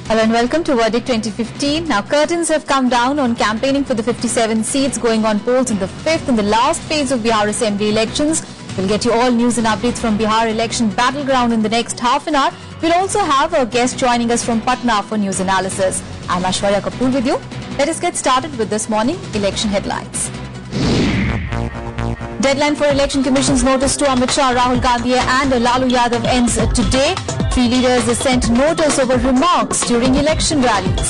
Hello and welcome to Verdict 2015. Now, curtains have come down on campaigning for the 57 seats going on polls in the fifth and the last phase of Bihar Assembly elections. We'll get you all news and updates from Bihar election battleground in the next half an hour. We'll also have a guest joining us from Patna for news analysis. I'm Ashwarya Kapoor with you. Let us get started with this morning election headlines. Deadline for Election Commission's notice to Amit Shah, Rahul Gandhi and Lalu Yadav ends today. Three leaders sent notice over remarks during election rallies.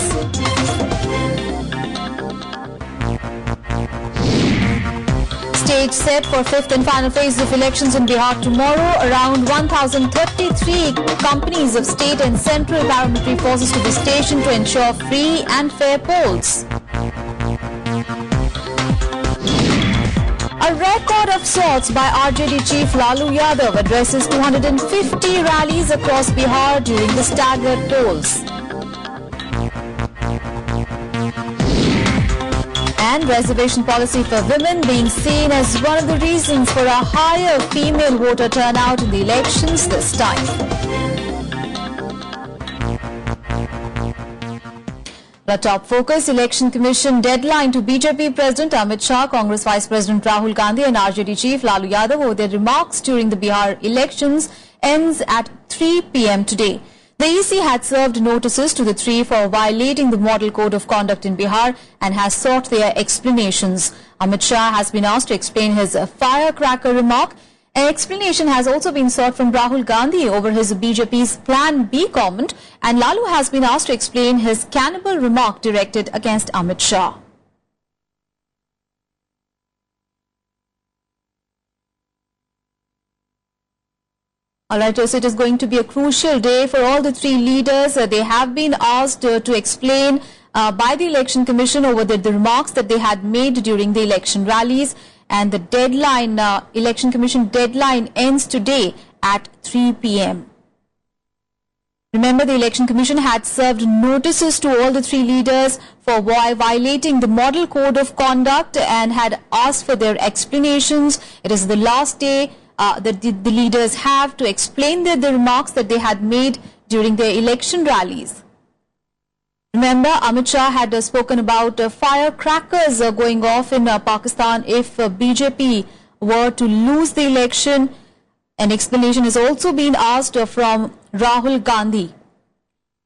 Stage set for fifth and final phase of elections in Bihar tomorrow. Around 1,033 companies of state and central paramilitary forces to be stationed to ensure free and fair polls. A record of sorts by RJD chief Lalu Yadav addresses 250 rallies across Bihar during the staggered polls. And reservation policy for women being seen as one of the reasons for a higher female voter turnout in the elections this time. The top focus, Election Commission deadline to BJP President Amit Shah, Congress Vice President Rahul Gandhi and RJD Chief Lalu Yadav over their remarks during the Bihar elections ends at 3 p.m. today. The EC had served notices to the three for violating the Model Code of Conduct in Bihar and has sought their explanations. Amit Shah has been asked to explain his firecracker remark. An explanation has also been sought from Rahul Gandhi over his BJP's Plan B comment, and Lalu has been asked to explain his cannibal remark directed against Amit Shah. Alright, so it is going to be a crucial day for all the three leaders. They have been asked to explain by the Election Commission over the remarks that they had made during the election rallies. And the deadline, Election Commission deadline ends today at 3 p.m. Remember, the Election Commission had served notices to all the three leaders for violating the Model Code of Conduct and had asked for their explanations. It is the last day that the leaders have to explain the remarks that they had made during their election rallies. Remember, Amit Shah had spoken about firecrackers going off in Pakistan if BJP were to lose the election. An explanation has also been asked from Rahul Gandhi.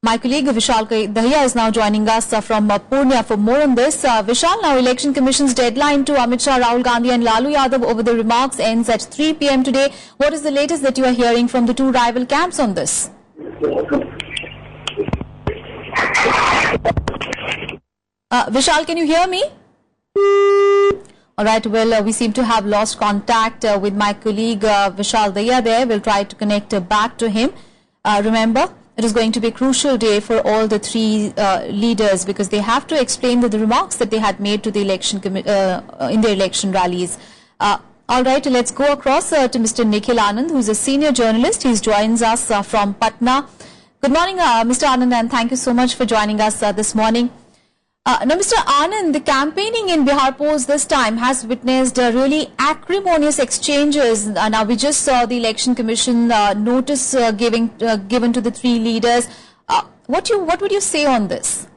My colleague Vishal Dahiya is now joining us from Purnia for more on this. Vishal, now Election Commission's deadline to Amit Shah, Rahul Gandhi and Lalu Yadav over the remarks ends at 3 p.m. today. What is the latest that you are hearing from the two rival camps on this? Vishal, can you hear me? Alright, well, we seem to have lost contact with my colleague Vishal Dahiya there. We'll try to connect back to him. Remember, it is going to be a crucial day for all the three leaders because they have to explain the remarks that they had made to the election in their election rallies. Alright, let's go across to Mr. Nikhil Anand, who is a senior journalist. He joins us from Patna. Good morning, Mr. Anand, and thank you so much for joining us this morning. Now, Mr. Anand, the campaigning in Bihar polls this time has witnessed really acrimonious exchanges. Now, we just saw the Election Commission notice given to the three leaders. What would you say on this?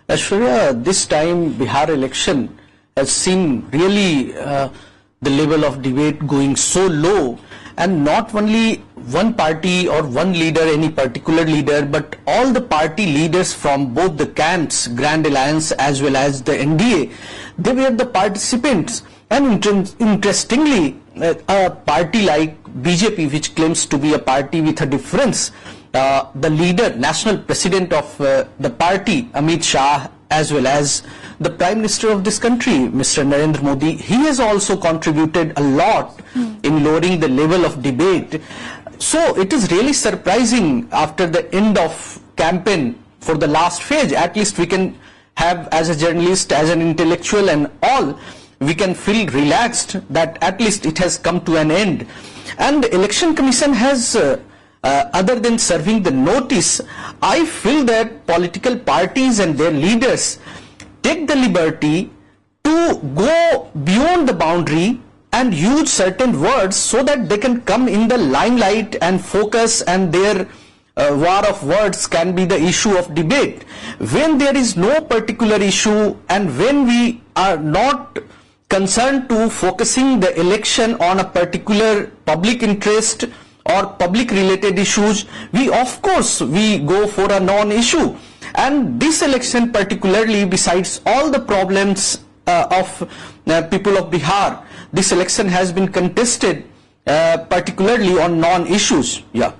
Ashwarya, this time Bihar election has seen really the level of debate going so low, and not only one party or one leader, any particular leader, but all the party leaders from both the camps, Grand Alliance as well as the NDA, they were the participants. And interestingly, a party like BJP, which claims to be a party with a difference, the leader, national president of the party, Amit Shah, as well as the Prime Minister of this country, Mr. Narendra Modi, he has also contributed a lot in lowering the level of debate. So it is really surprising after the end of campaign for the last phase. At least we can have, as a journalist, as an intellectual and all, we can feel relaxed that at least it has come to an end. And the Election Commission has other than serving the notice, I feel that political parties and their leaders take the liberty to go beyond the boundary and use certain words so that they can come in the limelight and focus, and their war of words can be the issue of debate. When there is no particular issue and when we are not concerned to focusing the election on a particular public interest or public related issues, we go for a non-issue. And this election particularly, besides all the problems of people of Bihar, this election has been contested particularly on non-issues. Yeah.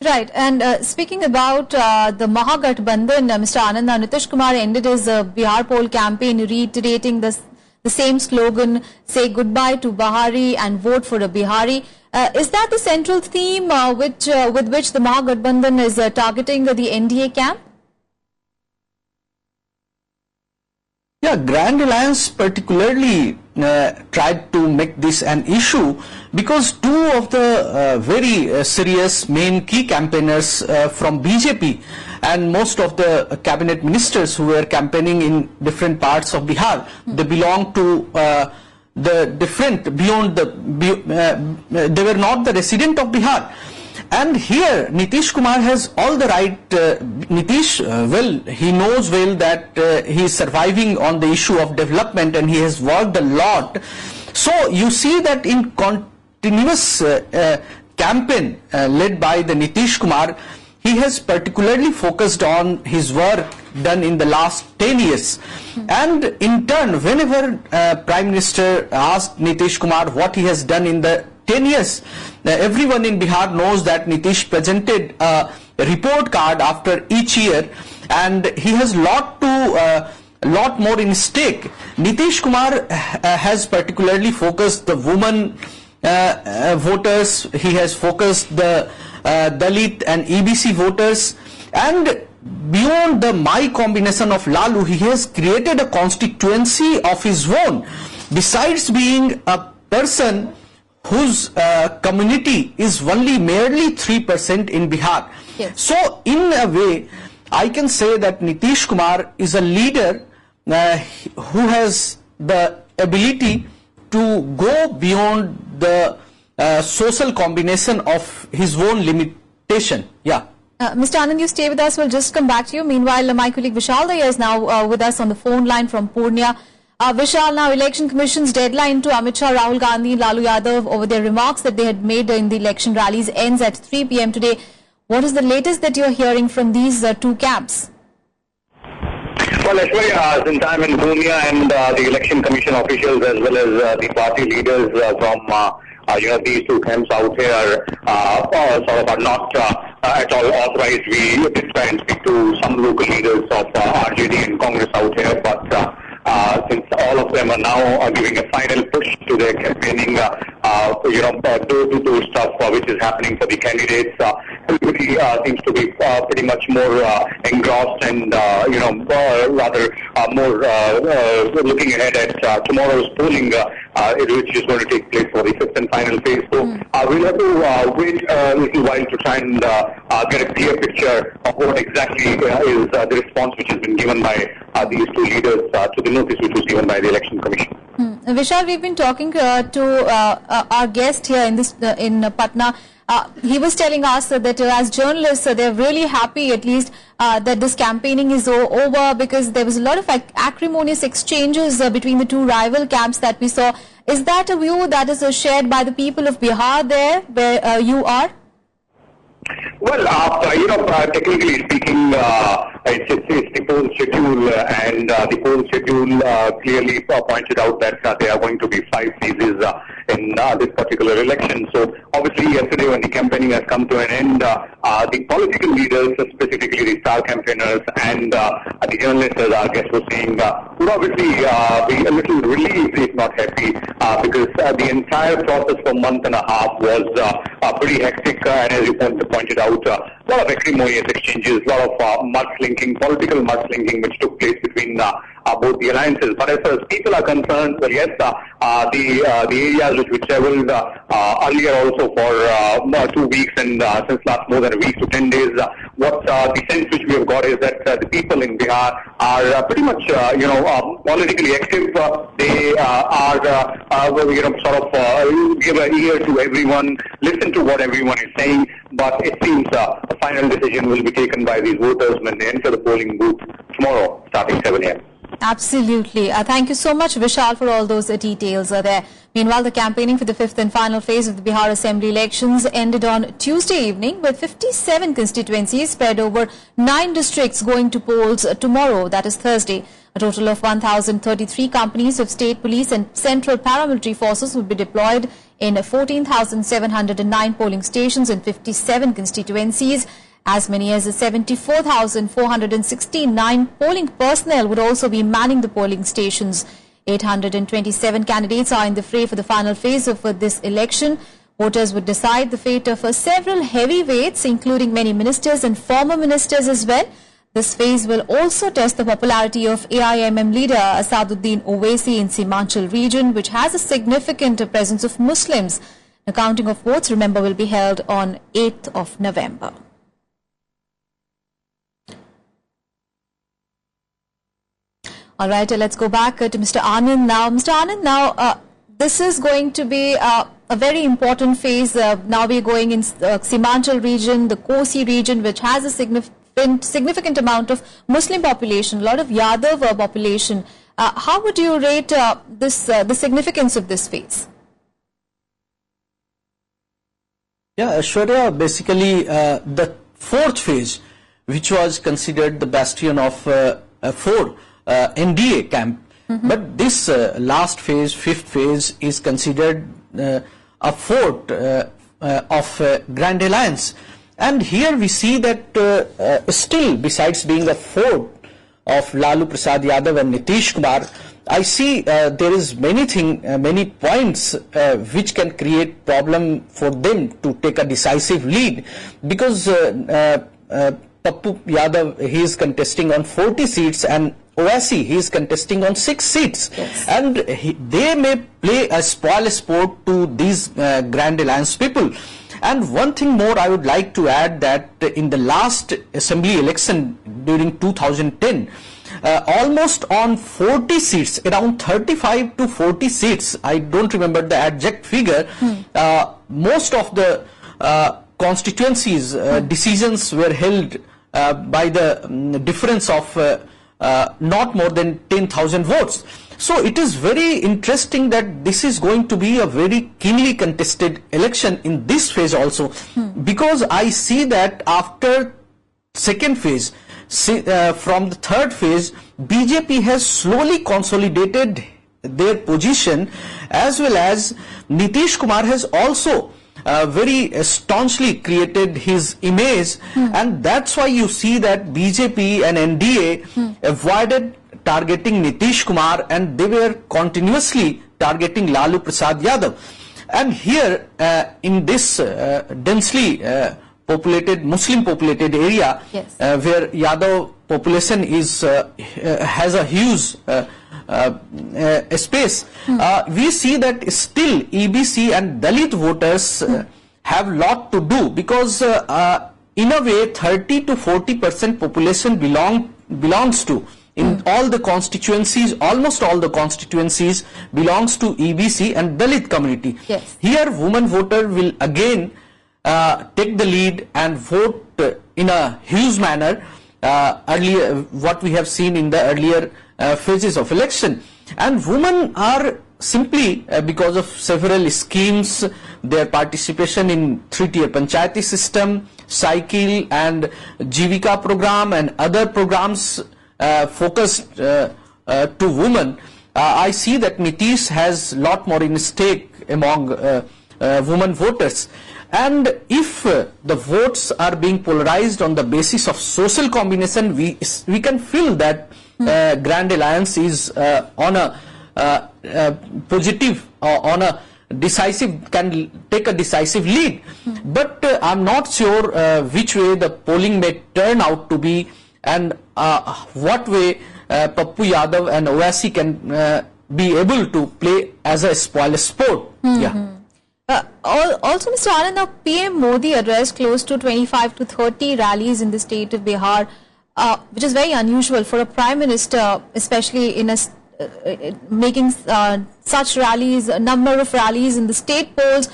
Right, and speaking about the Mahagathbandhan, Mr. Anand, Nitish Kumar ended his Bihar poll campaign reiterating the same slogan, say goodbye to Bahari and vote for a Bihari. Is that the central theme with which the Mahagathbandhan is targeting the NDA camp? Yeah, Grand Alliance particularly tried to make this an issue because two of the very serious main key campaigners from BJP and most of the cabinet ministers who were campaigning in different parts of Bihar, they belong to the different, they were not the resident of Bihar. And here Nitish Kumar has all the right. Nitish, well, he knows well that he is surviving on the issue of development and he has worked a lot. So you see that in continuous campaign led by the Nitish Kumar, he has particularly focused on his work done in the last 10 years. And in turn, whenever Prime Minister asked Nitish Kumar what he has done in the 10 years, everyone in Bihar knows that Nitish presented a report card after each year and he has lot more in stake. Nitish Kumar has particularly focused the women voters, he has focused the Dalit and EBC voters, and beyond the my combination of Lalu, he has created a constituency of his own, besides being a person whose community is only merely 3% in Bihar. Yes. So in a way, I can say that Nitish Kumar is a leader who has the ability to go beyond the social combination of his own limitation. Yeah. Mr. Anand, you stay with us. We'll just come back to you. Meanwhile, my colleague Vishal Daya is now with us on the phone line from Purnia. Vishal, now Election Commission's deadline to Amit Shah, Rahul Gandhi, Lalu Yadav over their remarks that they had made in the election rallies ends at 3 p.m. today. What is the latest that you're hearing from these two camps? Well, Ashwari, since I'm in Purnia and the Election Commission officials as well as the party leaders from these two camps out here are not at all authorized. We did try and speak to some local leaders of RJD and Congress out here, but since all of them are now giving a final push to their campaigning, door-to-door stuff which is happening for the candidates, everybody seems to be pretty much more engrossed and rather more looking ahead at tomorrow's polling, which is going to take place for the fifth and final phase. So we'll have to wait a little while to try and get a clear picture of what exactly is the response which has been given by these two leaders to the notice which was given by the Election Commission. Vishal, we've been talking to our guest here in Patna. He was telling us that as journalists, they're really happy at least that this campaigning is over, because there was a lot of acrimonious exchanges between the two rival camps that we saw. Is that a view that is shared by the people of Bihar there, where you are? Well, technically speaking, it's the poll schedule, and the poll schedule clearly pointed out that there are going to be 5 phases in this particular election. So obviously yesterday when the campaigning has come to an end, the political leaders, specifically the star campaigners and the journalists, as our guest was saying, would obviously be a little relieved, if not happy, because the entire process for a month and a half was pretty hectic, and as you pointed out, a lot of acrimonious exchanges, a lot of mudslinging, political mudslinging, which took place between both the alliances. But as far as people are concerned, well, yes, the areas which we travelled earlier also for 2 weeks and since last more than a week to 10 days, what the sense which we have got is that the people in Bihar are pretty much, politically active. They give an ear to everyone, listen to what everyone is saying. But it seems the final decision will be taken by these voters when they enter the polling booth tomorrow, starting 7 a.m. Absolutely. Thank you so much, Vishal, for all those details there. Meanwhile, the campaigning for the fifth and final phase of the Bihar Assembly elections ended on Tuesday evening with 57 constituencies spread over 9 districts going to polls tomorrow, that is Thursday. A total of 1,033 companies of state police and central paramilitary forces will be deployed in 14,709 polling stations in 57 constituencies. As many as 74,469 polling personnel would also be manning the polling stations. 827 candidates are in the fray for the final phase of this election. Voters would decide the fate of several heavyweights, including many ministers and former ministers as well. This phase will also test the popularity of AIMM leader Asaduddin Owaisi in Simachal region, which has a significant presence of Muslims. The counting of votes, remember, will be held on 8th of November. All right, let's go back to Mr. Anand now. Mr. Anand, now this is going to be a very important phase. Now we're going in Simachal region, the Kosi region, which has a significant amount of Muslim population, a lot of Yadav population. How would you rate the significance of this phase? Yeah, Aishwarya, basically the fourth phase, which was considered the bastion of four NDA camp, but this last phase, fifth phase, is considered a fort of Grand Alliance. And here we see that still, besides being a fort of Lalu Prasad Yadav and Nitish Kumar, I see there is many points which can create problem for them to take a decisive lead, because Pappu Yadav, he is contesting on 40 seats, and Owaisi, he is contesting on 6 seats. Yes. And they may play a spoil sport to these Grand Alliance people. And one thing more I would like to add, that in the last assembly election during 2010, almost on 40 seats, around 35 to 40 seats, I don't remember the exact figure, most of the constituencies decisions were held by the difference of not more than 10,000 votes. So it is very interesting that this is going to be a very keenly contested election in this phase also, because I see that after second phase, from the third phase, BJP has slowly consolidated their position, as well as Nitish Kumar has also very staunchly created his image, and that's why you see that BJP and NDA avoided targeting Nitish Kumar, and they were continuously targeting Lalu Prasad Yadav. And here in this densely populated, Muslim populated area, yes, where Yadav population is has a huge space, we see that still EBC and Dalit voters have lot to do, because in a way 30 to 40% population belongs to, in all the constituencies, almost all the constituencies belongs to EBC and Dalit community. Yes. Here women voter will again take the lead and vote in a huge manner, earlier what we have seen in the earlier phases of election. And women are simply because of several schemes, their participation in 3-tier panchayati system, cycle and Jivika program and other programs focused to women. I see that Nitish has lot more in stake among women voters. And if the votes are being polarized on the basis of social combination, we can feel that Grand Alliance is on a positive, on a decisive, can take a decisive lead. But I'm not sure which way the polling may turn out to be, and what way Pappu Yadav and Owaisi can be able to play as a spoil sport. Yeah. Also, Mr. Anand, now PM Modi addressed close to 25 to 30 rallies in the state of Bihar, which is very unusual for a Prime Minister, especially in making such rallies, a number of rallies in the state polls.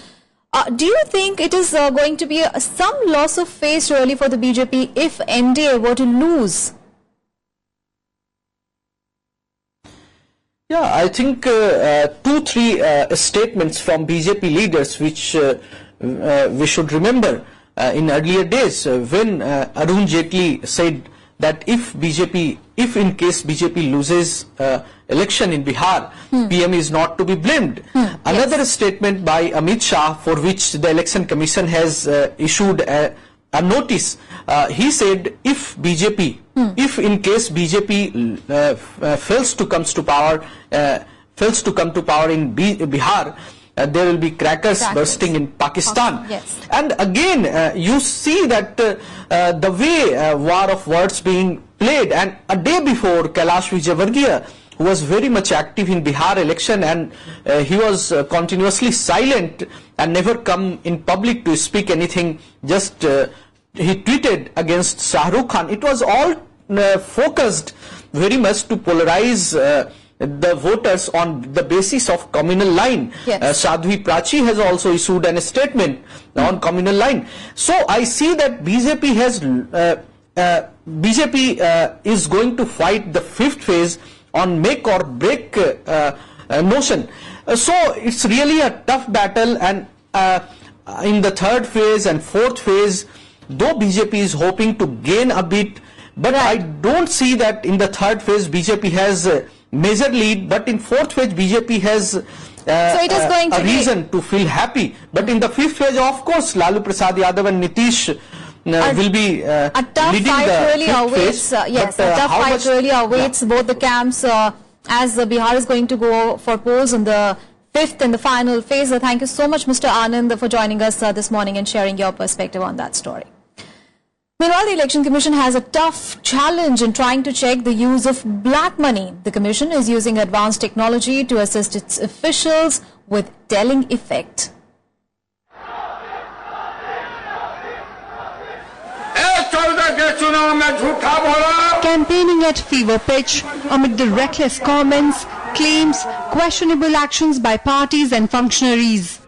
Do you think it is going to be some loss of face really for the BJP if NDA were to lose? Yeah, I think 2-3 statements from BJP leaders which we should remember in earlier days when Arun Jaitley said that if in case BJP loses election in Bihar, PM is not to be blamed. Another statement by Amit Shah, for which the Election Commission has issued a notice. He said if in case BJP fails to come to power in Bihar, there will be crackers bursting in Pakistan. Yes. And again, you see that the way war of words being played, and a day before Kailash Vijayvargiya, who was very much active in Bihar election, and he was continuously silent and never come in public to speak anything, just he tweeted against Shah Rukh Khan. It was all focused very much to polarize the voters on the basis of communal line. Yes. Sadhvi Prachi has also issued a statement on communal line. So I see that BJP is going to fight the fifth phase on make or break notion. So it's really a tough battle, and in the third phase and fourth phase, though BJP is hoping to gain a bit, but I don't see that in the third phase BJP has a major lead, but in fourth phase BJP has so it is going to reason to feel happy. But in the fifth phase, of course, Lalu Prasad Yadav and Nitish will be a tough leading fight the really awaits. Yes, a tough fight really awaits both the camps as Bihar is going to go for polls in the fifth and the final phase. Thank you so much, Mr. Anand, for joining us this morning and sharing your perspective on that story. Meanwhile, the Election Commission has a tough challenge in trying to check the use of black money. The Commission is using advanced technology to assist its officials with telling effect. Campaigning at fever pitch amid the reckless comments, claims, questionable actions by parties and functionaries.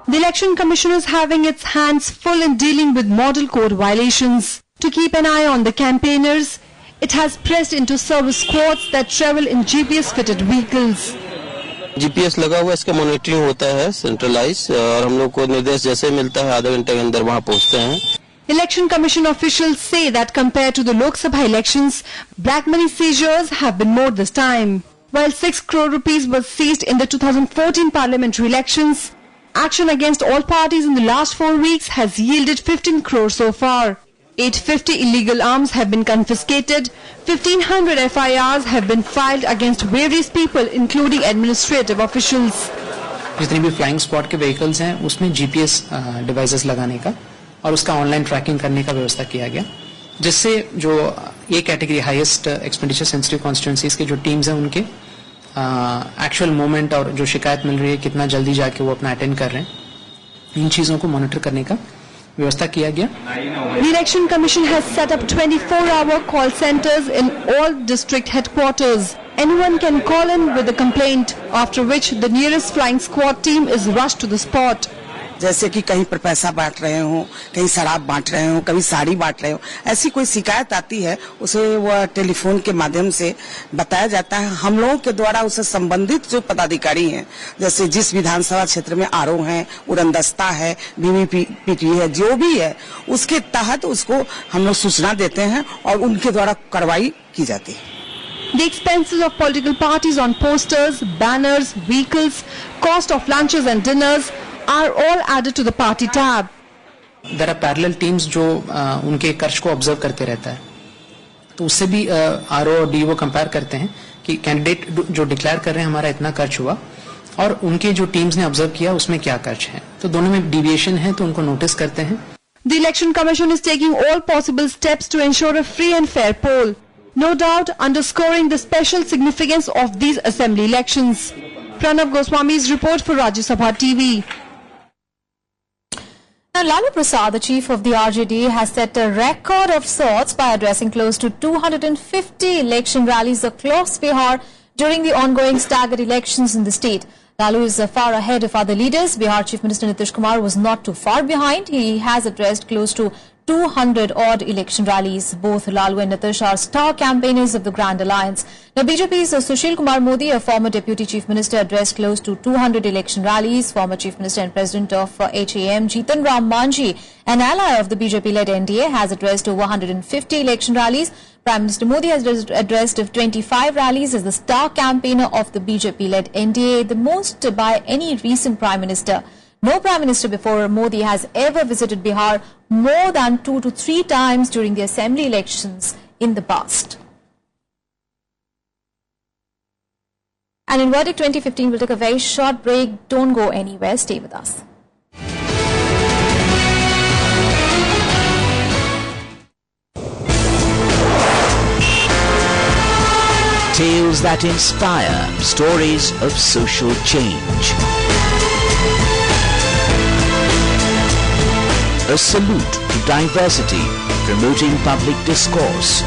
The Election Commission is having its hands full in dealing with model code violations. To keep an eye on the campaigners, it has pressed into service squads that travel in GPS-fitted vehicles. GPS लगा हुआ, इसका monitoring होता है centralise, और हम लोग को निर्देश जैसे मिलता है आधे घंटे के अंदर वहां पहुंचते हैं. Election Commission officials say that compared to the Lok Sabha elections, black money seizures have been more this time. While 6 crore rupees was seized in the 2014 parliamentary elections, action against all parties in the last 4 weeks has yielded 15 crore so far. 850 illegal arms have been confiscated, 1500 FIRs have been filed against various people including administrative officials. जितनी भी flying squad के vehicles हैं उसमें GPS devices लगाने का और उसका online tracking करने का व्यवस्था किया गया, जिससे जो ये category highest expenditure sensitive constituencies के जो टीम्स हैं उनके एक्चुअल मूवमेंट और जो शिकायत मिल रही है कितना जल्दी जाके वो अपना अटेंड कर रहे हैं, इन चीजों को मॉनिटर करने का व्यवस्था किया गया. The Election Commission has set up 24-hour call centers in all district headquarters. Anyone can call in with a complaint, after which the nearest flying squad team is rushed to the spot. जैसे कि कहीं पर पैसा बांट रहे हो, कहीं शराब बांट रहे हो, कभी साड़ी बांट रहे हो, ऐसी कोई शिकायत आती है उसे वह टेलीफोन के माध्यम से बताया जाता है. हम लोगों के द्वारा उसे संबंधित जो पदाधिकारी हैं, जैसे जिस विधानसभा क्षेत्र में आरओ है, उड़नदस्ता है, वीवीपीटी है, जो भी है, उसके तहत उसको हम लोग सूचना देते हैं और उनके द्वारा कार्रवाई की जाती है. The expenses of political parties on posters, banners, vehicles, cost of lunches and dinners are all added to the party tab. There are parallel teams जो उनके खर्च को ऑब्जर्व करते रहता है, तो उससे भी आरओ और डीओ कंपेयर करते हैं कि कैंडिडेट जो डिक्लेयर कर रहे हैं हमारा इतना खर्च हुआ और उनके जो टीम्स ने ऑब्जर्व किया उसमें क्या खर्च है, तो दोनों में डिविएशन है तो उनको नोटिस करते हैं. The Election Commission is taking all possible steps to ensure a free and fair poll, no doubt underscoring the special significance of these assembly elections. Pranav Goswami's report for Rajya Sabha TV. Lalu Prasad, the chief of the RJD, has set a record of sorts by addressing close to 250 election rallies across Bihar during the ongoing staggered elections in the state. Lalu is far ahead of other leaders. Bihar Chief Minister Nitish Kumar was not too far behind. He has addressed close to 200-odd election rallies. Both Lalu and Nitish are star campaigners of the Grand Alliance. Now, BJP's Sushil Kumar Modi, a former Deputy Chief Minister, addressed close to 200 election rallies. Former Chief Minister and President of HAM, Jitan Ram Manjhi, an ally of the BJP-led NDA, has addressed over 150 election rallies. Prime Minister Modi has addressed 25 rallies as the star campaigner of the BJP-led NDA, the most by any recent Prime Minister. No Prime Minister before Modi has ever visited Bihar more than 2 to 3 times during the Assembly elections in the past. And in Verdict 2015, we'll take a very short break. Don't go anywhere. Stay with us. Tales that inspire, stories of social change. A salute to diversity, promoting public discourse.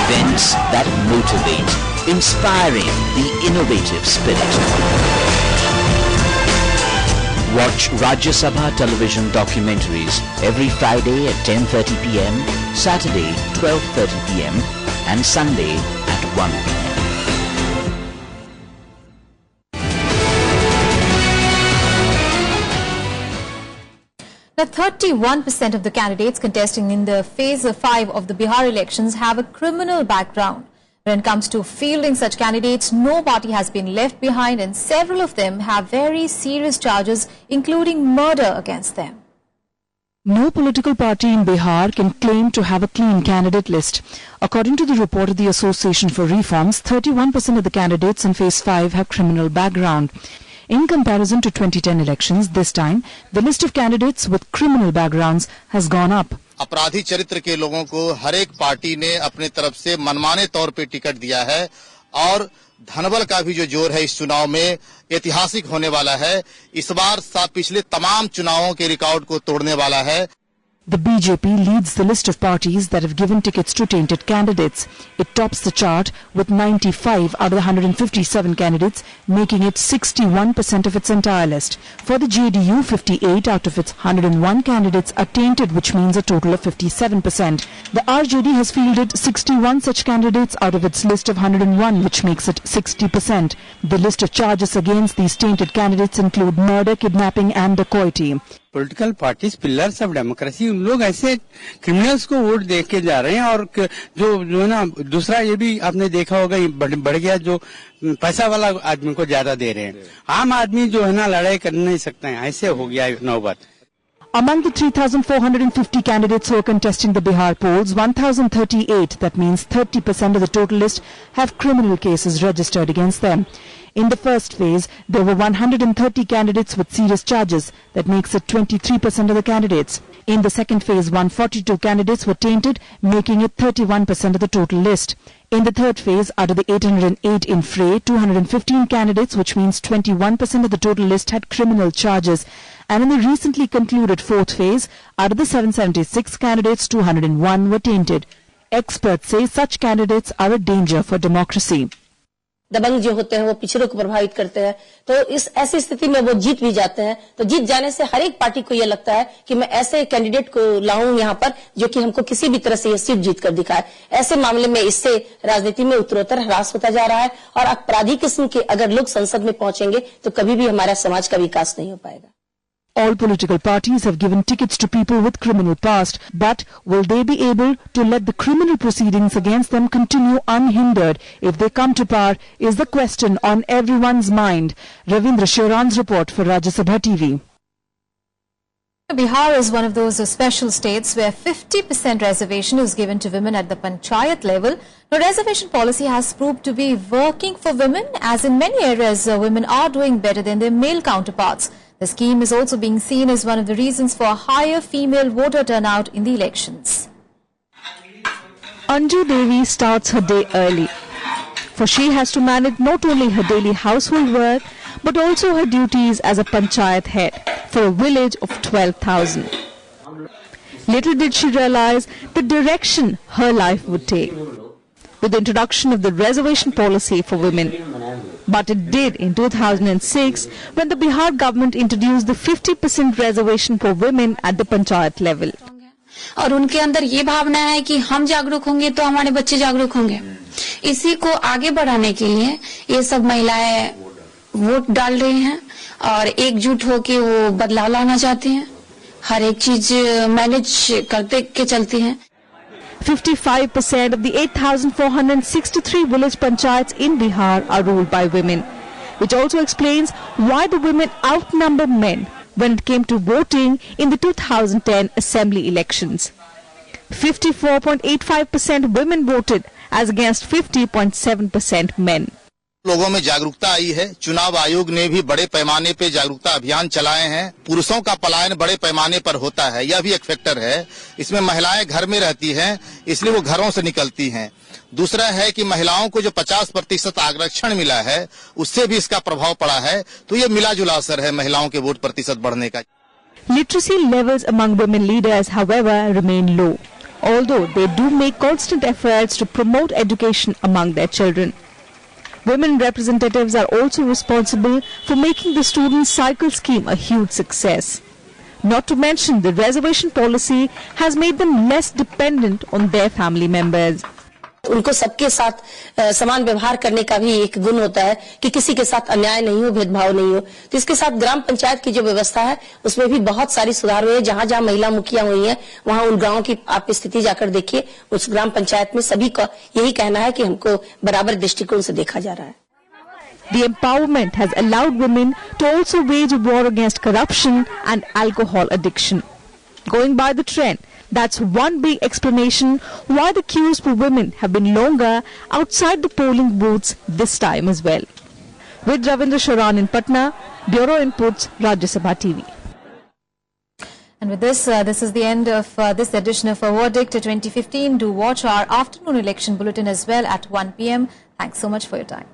Events that motivate, inspiring the innovative spirit. Watch Rajya Sabha television documentaries every Friday at 10:30 p.m., Saturday 12:30 p.m. and Sunday at 1 p.m. Now, 31% of the candidates contesting in the Phase 5 of the Bihar elections have a criminal background. When it comes to fielding such candidates, no party has been left behind and several of them have very serious charges, including murder against them. No political party in Bihar can claim to have a clean candidate list. According to the report of the Association for Reforms, 31% of the candidates in Phase 5 have criminal background. In comparison to 2010 elections, this time, the list of candidates with criminal backgrounds has gone up. अपराधी चरित्र के लोगों को हर एक party ने अपने तरफ से मनमाने तौर पे टिकट दिया है और धनबल का भी जो जोर है इस चुनाव में ऐतिहासिक होने वाला है। इस बार पिछले तमाम चुनावों के रिकॉर्ड को तोड़ने वाला है। The BJP leads the list of parties that have given tickets to tainted candidates. It tops the chart with 95 out of the 157 candidates, making it 61% of its entire list. For the JDU, 58 out of its 101 candidates are tainted, which means a total of 57%. The RJD has fielded 61 such candidates out of its list of 101, which makes it 60%. The list of charges against these tainted candidates include murder, kidnapping and dacoity. Political parties pillars of democracy, उन लोग ऐसे criminals को vote दे के जा रहे हैं और जो है ना, दूसरा ये भी आपने देखा होगा बढ़ गया, जो पैसा वाला आदमी को ज्यादा दे रहे हैं, आम आदमी जो है ना लड़ाई कर नहीं सकते हैं, ऐसे हो गया नौबत। Among the 3,450 candidates who are contesting the Bihar polls, 1,038, that means 30% of the total list, have criminal cases registered against them. In the first phase, there were 130 candidates with serious charges. That makes it 23% of the candidates. In the second phase, 142 candidates were tainted, making it 31% of the total list. In the third phase, out of the 808 in fray, 215 candidates, which means 21% of the total list, had criminal charges. And in the recently concluded fourth phase, out of the 776 candidates, 201 were tainted. Experts say such candidates are a danger for democracy. दबंग जो होते हैं वो पिछड़ों को प्रभावित करते हैं, तो इस ऐसी स्थिति में वो जीत भी जाते हैं। तो जीत जाने से हर एक पार्टी को ये लगता है कि मैं ऐसे कैंडिडेट को लाऊं यहाँ पर जो कि हमको किसी भी तरह से ये सीट जीत कर दिखाए। ऐसे मामले में इससे राजनीति में उत्तरोत्तर ह्रास होता जा रहा है और अपराधी किस्म के अगर लोग संसद में पहुंचेंगे तो कभी भी हमारा समाज का विकास नहीं हो पाएगा। All political parties have given tickets to people with criminal past, but will they be able to let the criminal proceedings against them continue unhindered if they come to power is the question on everyone's mind. Ravindra Shiran's report for Rajya Sabha TV. Bihar is one of those special states where 50% reservation is given to women at the panchayat level. The reservation policy has proved to be working for women, as in many areas women are doing better than their male counterparts. The scheme is also being seen as one of the reasons for higher female voter turnout in the elections. Anju Devi starts her day early, for she has to manage not only her daily household work but also her duties as a panchayat head for a village of 12,000. Little did she realize the direction her life would take with the introduction of the reservation policy for women. But it did in 2006 when the Bihar government introduced the 50% reservation for women at the panchayat level. और उनके अंदर ये भावना है कि हम जागरूक होंगे तो हमारे बच्चे जागरूक होंगे। इसी को आगे बढ़ाने के लिए ये सब महिलाएं वोट डाल रही हैं और एकजुट होकर वो बदलाव लाना चाहती हैं। हर एक चीज मैनेज करते के चलती हैं। 55% of the 8,463 village panchayats in Bihar are ruled by women, which also explains why the women outnumber men when it came to voting in the 2010 Assembly elections. 54.85% women voted as against 50.7% men. लोगों में जागरूकता आई है। चुनाव आयोग ने भी बड़े पैमाने पे जागरूकता अभियान चलाए हैं। पुरुषों का पलायन बड़े पैमाने पर होता है, यह भी एक फैक्टर है। इसमें महिलाएं घर में रहती हैं, इसलिए वो घरों से निकलती हैं। दूसरा है कि महिलाओं को जो 50% आरक्षण मिला है, उससे भी इसका प्रभाव पड़ा है। तो ये मिला जुला असर है महिलाओं के वोट प्रतिशत बढ़ने का। Literacy levels among women leaders, however, remain low, although they do make constant efforts to promote education among their children. Women representatives are also responsible for making the student cycle scheme a huge success. Not to mention the reservation policy has made them less dependent on their family members. उनको सबके साथ समान व्यवहार करने का भी एक गुण होता है कि किसी के साथ अन्याय नहीं हो, भेदभाव नहीं हो। तो इसके साथ ग्राम पंचायत की जो व्यवस्था है उसमें भी बहुत सारी सुधार हुए हैं। जहां जहां महिला मुखिया हुई हैं वहां उन गांवों की आप स्थिति जाकर देखिए। उस ग्राम पंचायत में सभी का यही कहना है कि हमको बराबर दृष्टिकोण से देखा जा रहा है। The empowerment has allowed women to also wage a war against corruption and alcohol addiction. Going by the trend, that's one big explanation why the queues for women have been longer outside the polling booths this time as well. With Ravindra Sharan in Patna, Bureau Inputs, Rajya Sabha TV. And with this, this is the end of this edition of A Verdict 2015. Do watch our afternoon election bulletin as well at 1 p.m. Thanks so much for your time.